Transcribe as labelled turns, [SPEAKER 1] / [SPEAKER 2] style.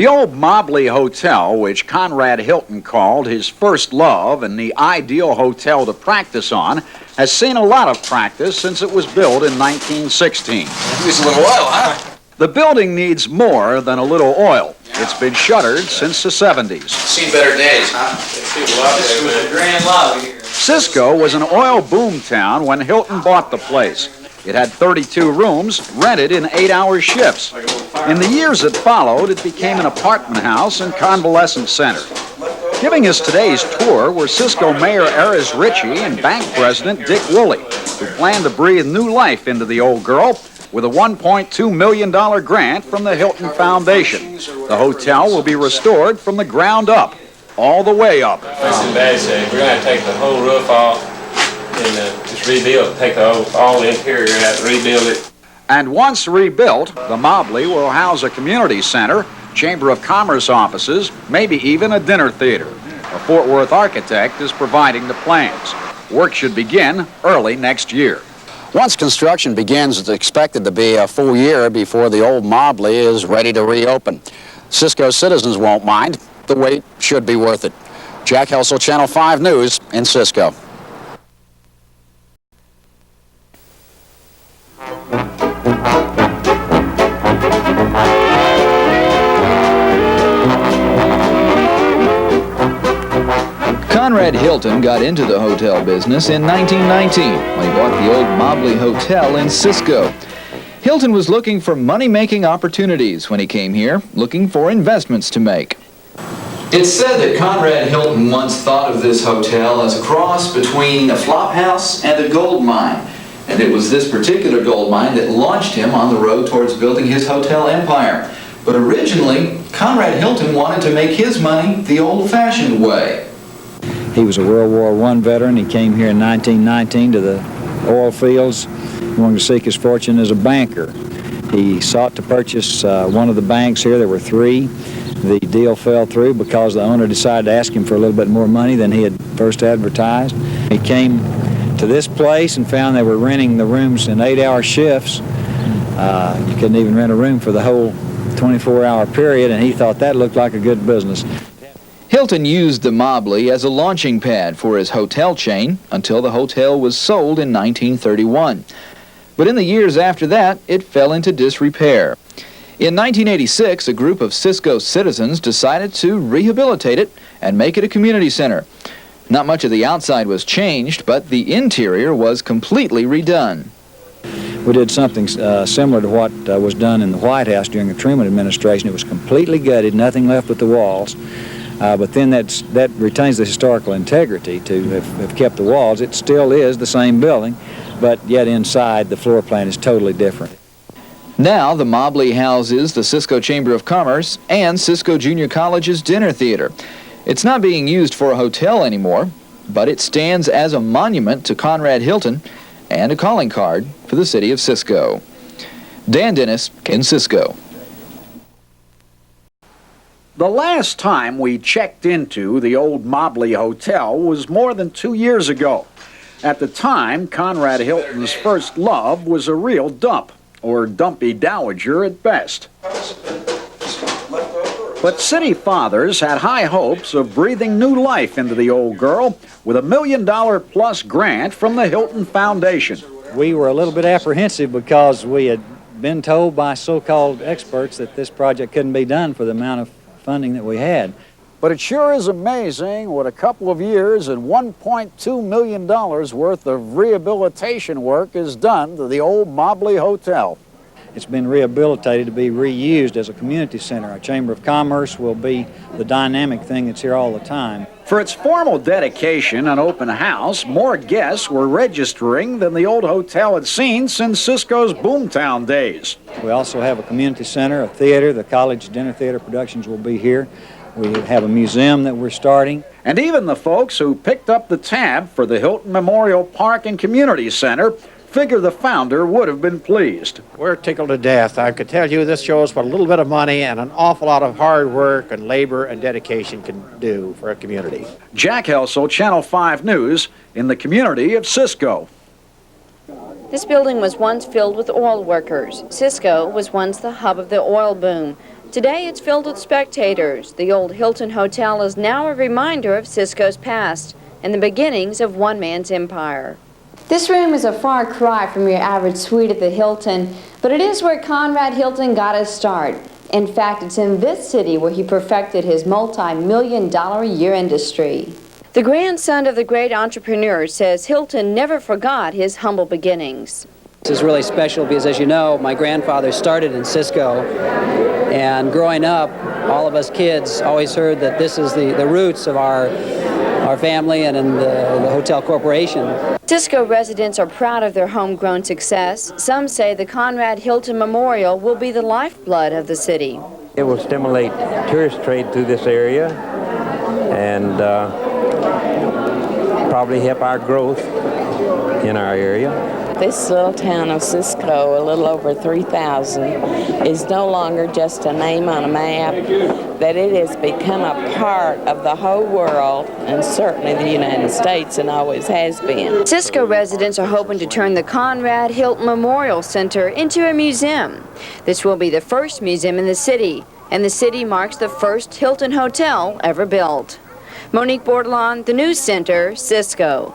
[SPEAKER 1] The old Mobley Hotel, which Conrad Hilton called his first love and the ideal hotel to practice on, has seen a lot of practice since it was built in 1916.
[SPEAKER 2] Use a little oil, huh?
[SPEAKER 1] The building needs more than a little oil. It's been shuttered since the 70s.
[SPEAKER 2] Seen better days, huh?
[SPEAKER 3] This was a grand lobby here.
[SPEAKER 1] Cisco was an oil boom town when Hilton bought the place. It had 32 rooms, rented in 8-hour shifts. In the years that followed, it became an apartment house and convalescent center. Giving us today's tour were Cisco Mayor Aris Ritchie and Bank President Dick Woolley, who planned to breathe new life into the old girl with a $1.2 million grant from the Hilton Foundation. The hotel will be restored from the ground up, all the way up.
[SPEAKER 4] It's in bad shape. We're going to take the whole roof off and just rebuild, take all the interior out, rebuild it.
[SPEAKER 1] And once rebuilt, the Mobley will house a community center, Chamber of Commerce offices, maybe even a dinner theater. A Fort Worth architect is providing the plans. Work should begin early next year.
[SPEAKER 5] Once construction begins, it's expected to be a full year before the old Mobley is ready to reopen. Cisco citizens won't mind. The wait should be worth it. Jack Helsel, Channel 5 News in Cisco.
[SPEAKER 6] Conrad Hilton got into the hotel business in 1919 when he bought the old Mobley Hotel in Cisco. Hilton was looking for money-making opportunities when he came here, looking for investments to make. It's said that Conrad Hilton once thought of this hotel as a cross between a flophouse and a gold mine. And it was this particular gold mine that launched him on the road towards building his hotel empire. But originally, Conrad Hilton wanted to make his money the old-fashioned way.
[SPEAKER 7] He was a World War I veteran. He came here in 1919 to the oil fields, wanting to seek his fortune as a banker. He sought to purchase one of the banks here. There were three. The deal fell through because the owner decided to ask him for a little bit more money than he had first advertised. He came to this place and found they were renting the rooms in 8-hour shifts. You couldn't even rent a room for the whole 24-hour period, and he thought that looked like a good business.
[SPEAKER 6] Hilton used the Mobley as a launching pad for his hotel chain until the hotel was sold in 1931. But in the years after that, it fell into disrepair. In 1986, a group of Cisco citizens decided to rehabilitate it and make it a community center. Not much of the outside was changed, but the interior was completely redone.
[SPEAKER 7] We did something similar to what was done in the White House during the Truman administration. It was completely gutted, nothing left but the walls. But then that retains the historical integrity to have kept the walls. It still is the same building, but yet inside the floor plan is totally different.
[SPEAKER 6] Now the Mobley houses the Cisco Chamber of Commerce and Cisco Junior College's dinner theater. It's not being used for a hotel anymore, but it stands as a monument to Conrad Hilton and a calling card for the city of Cisco. Dan Dennis in Cisco.
[SPEAKER 1] The last time we checked into the old Mobley Hotel was more than 2 years ago. At the time, Conrad Hilton's first love was a real dump, or dumpy dowager at best. But city fathers had high hopes of breathing new life into the old girl with a $1 million+ grant from the Hilton Foundation.
[SPEAKER 7] We were a little bit apprehensive because we had been told by so-called experts that this project couldn't be done for the amount of funding that we had.
[SPEAKER 1] But it sure is amazing what a couple of years and $1.2 million worth of rehabilitation work is done to the old Mobley Hotel.
[SPEAKER 7] It's been rehabilitated to be reused as a community center. Our Chamber of Commerce will be the dynamic thing that's here all the time.
[SPEAKER 1] For its formal dedication and open house, more guests were registering than the old hotel had seen since Cisco's boomtown days.
[SPEAKER 7] We also have a community center, a theater. The college dinner theater productions will be here. We have a museum that we're starting.
[SPEAKER 1] And even the folks who picked up the tab for the Hilton Memorial Park and Community Center figure the founder would have been pleased.
[SPEAKER 8] We're tickled to death. I could tell you this shows what a little bit of money and an awful lot of hard work and labor and dedication can do for a community.
[SPEAKER 1] Jack Helsel, Channel 5 News, in the community of Cisco.
[SPEAKER 9] This building was once filled with oil workers. Cisco was once the hub of the oil boom. Today it's filled with spectators. The old Hilton Hotel is now a reminder of Cisco's past and the beginnings of one man's empire. This room is a far cry from your average suite at the Hilton, but it is where Conrad Hilton got his start. In fact, it's in this city where he perfected his multi-million-dollar-a-year industry. The grandson of the great entrepreneur says Hilton never forgot his humble beginnings.
[SPEAKER 10] This is really special because, as you know, my grandfather started in Cisco, and growing up, all of us kids always heard that this is the roots of our family and in the hotel corporation.
[SPEAKER 9] Cisco residents are proud of their homegrown success. Some say the Conrad Hilton Memorial will be the lifeblood of the city.
[SPEAKER 11] It will stimulate tourist trade through this area and probably help our growth in our area.
[SPEAKER 12] This little town of Cisco, a little over 3,000, is no longer just a name on a map, that it has become a part of the whole world, and certainly the United States, and always has been.
[SPEAKER 9] Cisco residents are hoping to turn the Conrad Hilton Memorial Center into a museum. This will be the first museum in the city, and the city marks the first Hilton Hotel ever built. Monique Bordelon, the News Center, Cisco.